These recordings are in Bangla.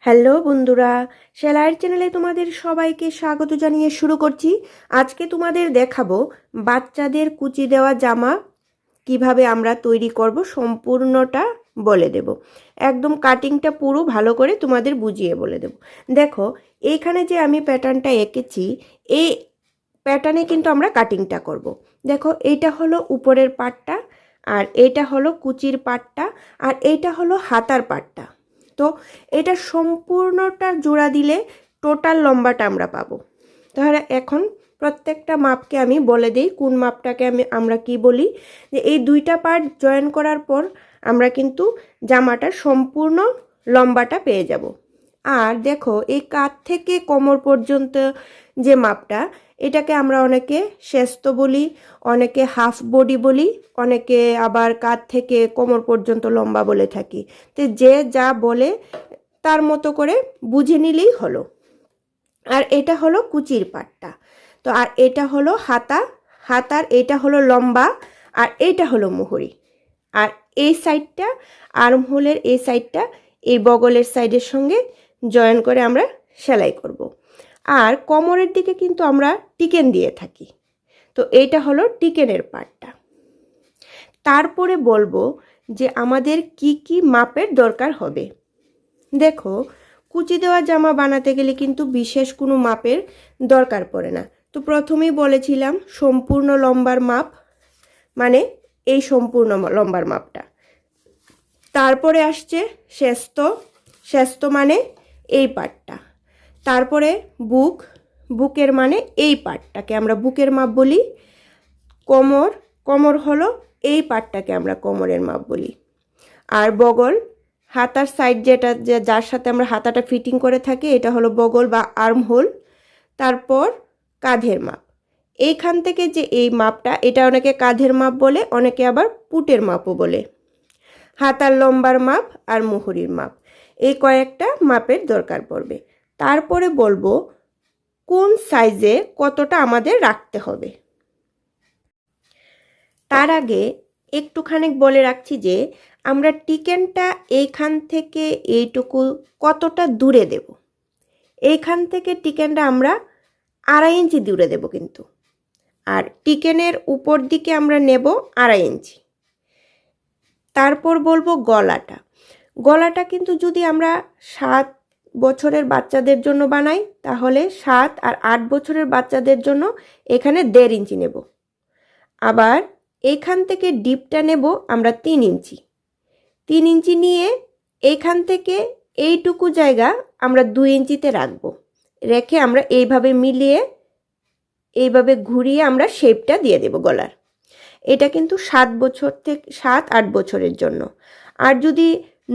হ্যালো বন্ধুরা, সেলাইয়ের চ্যানেলে তোমাদের সবাইকে স্বাগত জানিয়ে শুরু করছি। আজকে তোমাদের দেখাবো বাচ্চাদের কুচি দেওয়া জামা কিভাবে আমরা তৈরি করব, সম্পূর্ণটা বলে দেব। একদম কাটিংটা পুরো ভালো করে তোমাদের বুঝিয়ে বলে দেব। দেখো, এইখানে যে আমি প্যাটার্নটা এঁকেছি, এই প্যাটার্নে কিন্তু আমরা কাটিংটা করব। দেখো, এইটা হলো উপরের পাটটা, আর এইটা হলো কুচির পাটটা, আর এইটা হলো হাতার পাটটা। তো এটা সম্পূর্ণটা জোড়া দিলে টোটাল লম্বাটা আমরা পাবো। তাহলে এখন প্রত্যেকটা মাপকে আমি বলে দিই কোন মাপটাকে আমরা কি বলি। যে এই দুইটা পার্ট জয়েন করার পর আমরা কিন্তু জামাটার সম্পূর্ণ লম্বাটা পেয়ে যাব। আর দেখো, এই কাঁধ থেকে কোমর পর্যন্ত যে মাপটা, এটাকে আমরা অনেকে শেস্ত বলি, অনেকে হাফ বডি বলি, অনেকে আবার কাঁধ থেকে কোমর পর্যন্ত লম্বা বলে থাকি। তো যে যা বলে তার মতো করে বুঝে নিলেই হলো। আর এটা হলো কুচির পাটটা। তো আর এটা হলো হাতার এটা হলো লম্বা, আর এইটা হলো মুহুরি। আর এই সাইডটা, আর্মহোলের এই সাইডটা এই বগলের সাইডের সঙ্গে জয়েন করে আমরা সেলাই করব। আর কোমরের দিকে কিন্তু আমরা টিকেন দিয়ে থাকি। তো এইটা হলো টিকেনের পার্টটা। তারপরে বলবো যে আমাদের কি কি মাপের দরকার হবে। দেখো, কুচি দেওয়া জামা বানাতে গেলে কিন্তু বিশেষ কোনো মাপের দরকার পড়ে না। তো প্রথমেই বলেছিলাম সম্পূর্ণ লম্বার মাপ, মানে এই সম্পূর্ণ লম্বার মাপটা। তারপরে আসছে শেস্ত মানে এই পার্টটা। তারপরে বুকের মানে এই পার্টটাকে আমরা বুকের মাপ বলি। কোমর হলো এই পার্টটাকে আমরা কোমরের মাপ বলি। আর বগল, হাতার সাইড যেটা যার সাথে আমরা হাতাটা ফিটিং করে থাকি, এটা হলো বগল বা আর্ম হোল। তারপর কাঁধের মাপ, এইখান থেকে যে এই মাপটা, এটা অনেকে কাঁধের মাপ বলে, অনেকে আবার পুটের মাপও বলে। হাতার লম্বার মাপ আর মুহুরির মাপ, এই কয়েকটা মাপের দরকার পড়বে। তারপরে বলবো কোন সাইজে কতটা আমাদের রাখতে হবে। তার আগে একটুখানি বলে রাখছি যে আমরা টিকেনটা এইখান থেকে এইটুকু কতটা দূরে দেব। এইখান থেকে টিকেনটা আমরা 2.5 ইঞ্চি দূরে দেব কিন্তু। আর টিকেনের উপর দিকে আমরা নেব 2.5 ইঞ্চি। তারপর বলবো গলাটা কিন্তু যদি আমরা 7 বছরের বাচ্চাদের জন্য বানাই, তাহলে 7 আর 8 বছরের বাচ্চাদের জন্য এখানে 1.5 ইঞ্চি নেব। আবার এইখান থেকে ডিপটা নেব আমরা 3 ইঞ্চি। 3 ইঞ্চি নিয়ে এইখান থেকে এইটুকু জায়গা আমরা 2 ইঞ্চিতে রাখবো। রেখে আমরা এইভাবে মিলিয়ে, এইভাবে ঘুরিয়ে আমরা শেপটা দিয়ে দেব গলার। এটা কিন্তু 7-8 বছরের জন্য। আর যদি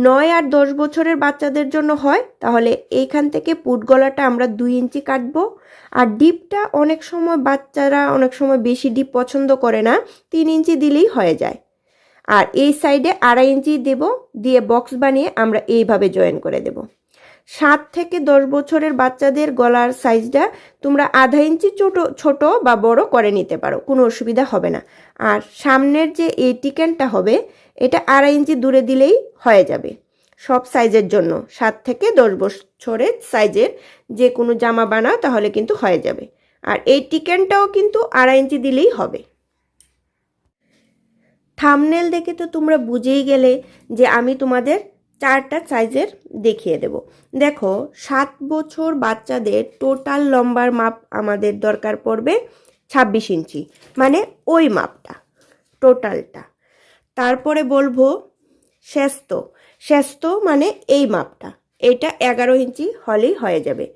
9 আর 10 বছরের বাচ্চাদের জন্য হয়, তাহলে এইখান থেকে পুট গলাটা আমরা 2 ইঞ্চি কাটবো। আর ডিপটা অনেক সময় বাচ্চারা অনেক সময় বেশি ডিপ পছন্দ করে না, 3 ইঞ্চি দিলেই হয়ে যায়। আর এই সাইডে 2.5 ইঞ্চি দেব, দিয়ে বক্স বানিয়ে আমরা এইভাবে জয়েন করে দেব। 7 থেকে 10 বছরের বাচ্চাদের গলার সাইজটা তোমরা 1/2 ইঞ্চি ছোট বা বড় করে নিতে পারো, কোনো অসুবিধা হবে না। আর সামনের যে এই টিকেনটা হবে, এটা 2.5 ইঞ্চি দূরে দিলেই হয়ে যাবে সব সাইজের জন্য। 7 থেকে 10 বছরের সাইজের যে কোনো জামা বানাও তাহলে কিন্তু হয়ে যাবে। আর এই টিকেনটাও কিন্তু 2.5 ইঞ্চি দিলেই হবে। থাম্বনেল দেখে তো তোমরা বুঝেই গেলে যে আমি তোমাদের 4টা সাইজের দেখিয়ে দেব। দেখো, 7 বছর বাচ্চাদের টোটাল লম্বার মাপ আমাদের দরকার পড়বে 26 ইঞ্চি, মানে ওই মাপটা টোটালটা। তারপরে বলবো শেস্ত মানে এই মাপটা, এটা 11 ইঞ্চি হলেই হয়ে যাবে।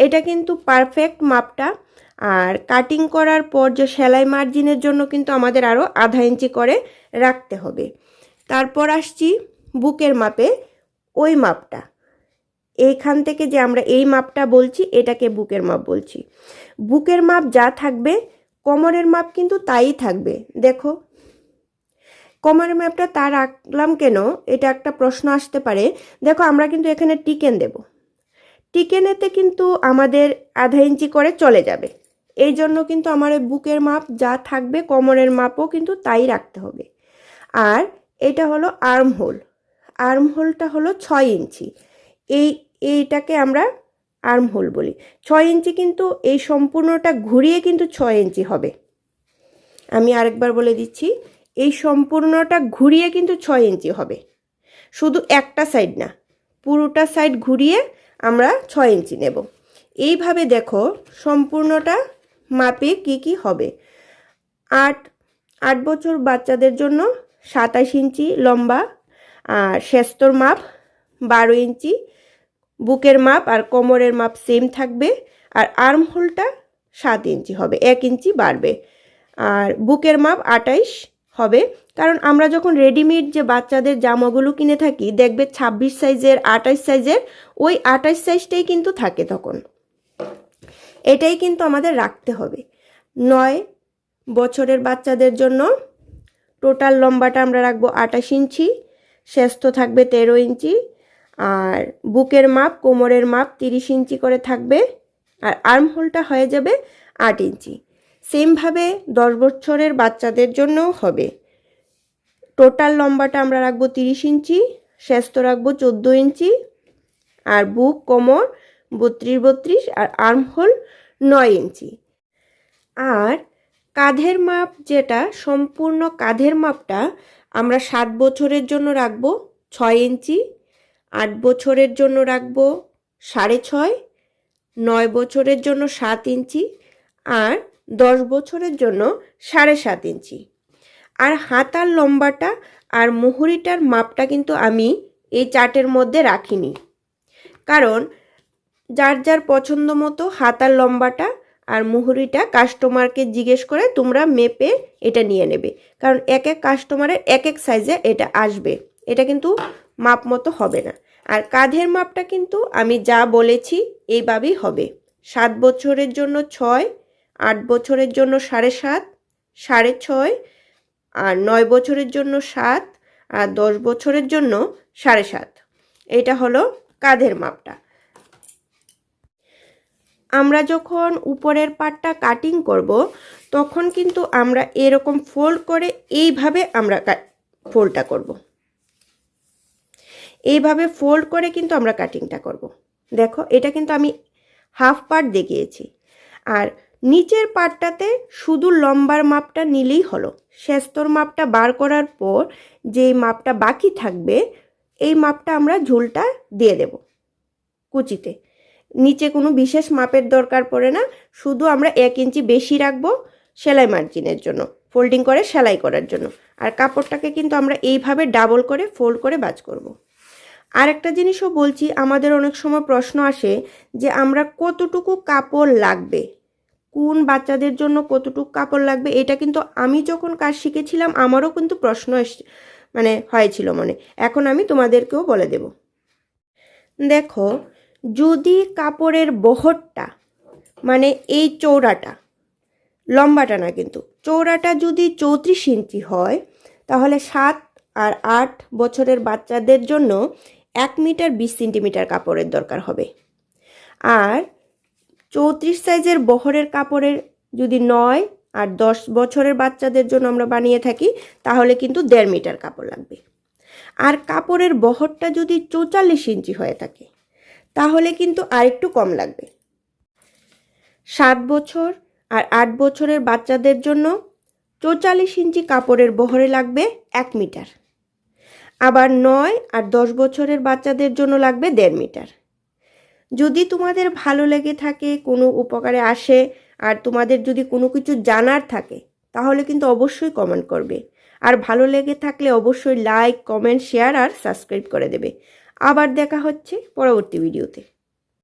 এটা কিন্তু পারফেক্ট মাপটা। আর কাটিং করার পর যে সেলাই মার্জিনের জন্য কিন্তু আমাদের আরও 1/2 ইঞ্চি করে রাখতে হবে। তারপর আসছি বুকের মাপে, ওই মাপটা এইখান থেকে যে আমরা এই মাপটা বলছি, এটাকে বুকের মাপ বলছি। বুকের মাপ যা থাকবে কোমরের মাপ কিন্তু তাই থাকবে। দেখো, কোমরের মাপটা তা রাখলাম কেন, এটা একটা প্রশ্ন আসতে পারে। দেখো, আমরা কিন্তু এখানে টিকেন দেব, টিকেনেতে কিন্তু আমাদের 1/2 ইঞ্চি করে চলে যাবে। এই জন্য কিন্তু আমার বুকের মাপ যা থাকবে কোমরের মাপও কিন্তু তাই রাখতে হবে। আর এটা হলো আর্মহোলটা হলো 6 ইঞ্চি। এইটাকে আমরা আর্ম হোল বলি। 6 ইঞ্চি কিন্তু এই সম্পূর্ণটা ঘুরিয়ে কিন্তু 6 ইঞ্চি হবে। আমি আরেকবার বলে দিচ্ছি, এই সম্পূর্ণটা ঘুরিয়ে কিন্তু 6 ইঞ্চি হবে, শুধু একটা সাইড না, পুরোটা সাইড ঘুরিয়ে আমরা 6 ইঞ্চি নেব। এইভাবে দেখো সম্পূর্ণটা মাপে কি হবে। 8 বছর বাচ্চাদের জন্য 27 ইঞ্চি লম্বা, আর শেস্তর মাপ 12 ইঞ্চি, বুকের মাপ আর কোমরের মাপ সেম থাকবে, আর আর্ম হোলটা 7 ইঞ্চি হবে, 1 ইঞ্চি বাড়বে, আর বুকের মাপ 28 হবে। কারণ আমরা যখন রেডিমেড যে বাচ্চাদের জামাগুলো কিনে থাকি দেখবে 26 সাইজের 28 সাইজের, ওই 28 সাইজটাই কিন্তু থাকে তখন, এটাই কিন্তু আমাদের রাখতে হবে। 9 বছরের বাচ্চাদের জন্য টোটাল লম্বাটা আমরা রাখবো 28 ইঞ্চি, শেস্ত থাকবে 13 ইঞ্চি, আর বুকের মাপ কোমরের মাপ 30 ইঞ্চি করে থাকবে, আর আর্ম হোলটা হয়ে যাবে 8 ইঞ্চি। সেমভাবে 10 বছরের বাচ্চাদের জন্যও হবে। টোটাল লম্বাটা আমরা রাখবো 30 ইঞ্চি, শেস্ত রাখবো 14 ইঞ্চি, আর বুক কোমর 32 আর আর্ম হোল 9 ইঞ্চি। আর কাঁধের মাপ যেটা, সম্পূর্ণ কাঁধের মাপটা আমরা 7 বছরের জন্য রাখবো 6 ইঞ্চি, 8 বছরের জন্য রাখবো 6.5, 9 বছরের জন্য 7 ইঞ্চি, আর 10 বছরের জন্য 7.5 ইঞ্চি। আর হাতার লম্বাটা আর মুহুরিটার মাপটা কিন্তু আমি এই চার্টের মধ্যে রাখিনি, কারণ যার যার পছন্দ মতো হাতার লম্বাটা আর মুহুরিটা কাস্টমারকে জিজ্ঞেস করে তোমরা মেপে এটা নিয়ে নেবে, কারণ এক এক কাস্টমারের এক এক সাইজে এটা আসবে, এটা কিন্তু মাপ মতো হবে না। আর কাঁধের মাপটা কিন্তু আমি যা বলেছি এইভাবেই হবে। 7 বছরের জন্য 6, 8 বছরের জন্য 7.5, 6.5, আর 9 বছরের জন্য 7, আর 10 বছরের জন্য 7.5। এটা হলো কাঁধের মাপটা। আমরা যখন উপরের পাটটা কাটিং করব তখন কিন্তু আমরা এরকম ফোল্ড করে এইভাবে আমরা ফোল্ডটা করব, এইভাবে ফোল্ড করে কিন্তু আমরা কাটিংটা করব। দেখো এটা কিন্তু আমি হাফ পার্ট দেখিয়েছি। আর নিচের পার্টটাতে শুধু লম্বার মাপটা নিলেই হলো। শেস্তর মাপটা বার করার পর যেই মাপটা বাকি থাকবে এই মাপটা আমরা ঝুলটা দিয়ে দেব কুচিতে। নিচে কোনো বিশেষ মাপের দরকার পড়ে না, শুধু আমরা 1 ইঞ্চি বেশি রাখবো সেলাই মার্জিনের জন্য, ফোল্ডিং করে সেলাই করার জন্য। আর কাপড়টাকে কিন্তু আমরা এইভাবে ডাবল করে ফোল্ড করে ভাঁজ করব। আর একটা জিনিসও বলছি, আমাদের অনেক সময় প্রশ্ন আসে যে আমরা কতটুকু কাপড় লাগবে, কোন বাচ্চাদের জন্য কতটুকু কাপড় লাগবে। এটা কিন্তু আমি যখন কাজ শিখেছিলাম আমারও কিন্তু প্রশ্ন হয়েছিল মনে, এখন আমি তোমাদেরকেও বলে দেব। দেখো, যদি কাপড়ের বহরটা এই চৌড়াটা, লম্বাটা না কিন্তু চৌড়াটা যদি 34 ইঞ্চি হয় তাহলে 7 আর 8 বছরের বাচ্চাদের জন্য 1 মিটার 20 সেন্টিমিটার কাপড়ের দরকার হবে। আর 34 সাইজের বহরের কাপড়ের যদি 9 আর 10 বছরের বাচ্চাদের জন্য আমরা বানিয়ে থাকি তাহলে কিন্তু 1.5 মিটার কাপড় লাগবে। আর কাপড়ের বহরটা যদি 44 ইঞ্চি হয়ে থাকে তাহলে কিন্তু আরেকটু কম লাগবে। 7 বছর আর 8 বছরের বাচ্চাদের জন্য 44 ইঞ্চি কাপড়ের বহরে লাগবে 1 মিটার। আবার 9 আর 10 বছরের বাচ্চাদের জন্য লাগবে 1.5 মিটার। যদি তোমাদের ভালো লেগে থাকে, কোনো উপকারে আসে, আর তোমাদের যদি কোনো কিছু জানার থাকে তাহলে কিন্তু অবশ্যই কমেন্ট করবে। আর ভালো লেগে থাকলে অবশ্যই লাইক, কমেন্ট, শেয়ার আর সাবস্ক্রাইব করে দেবে। আবার দেখা হচ্ছে পরবর্তী ভিডিওতে।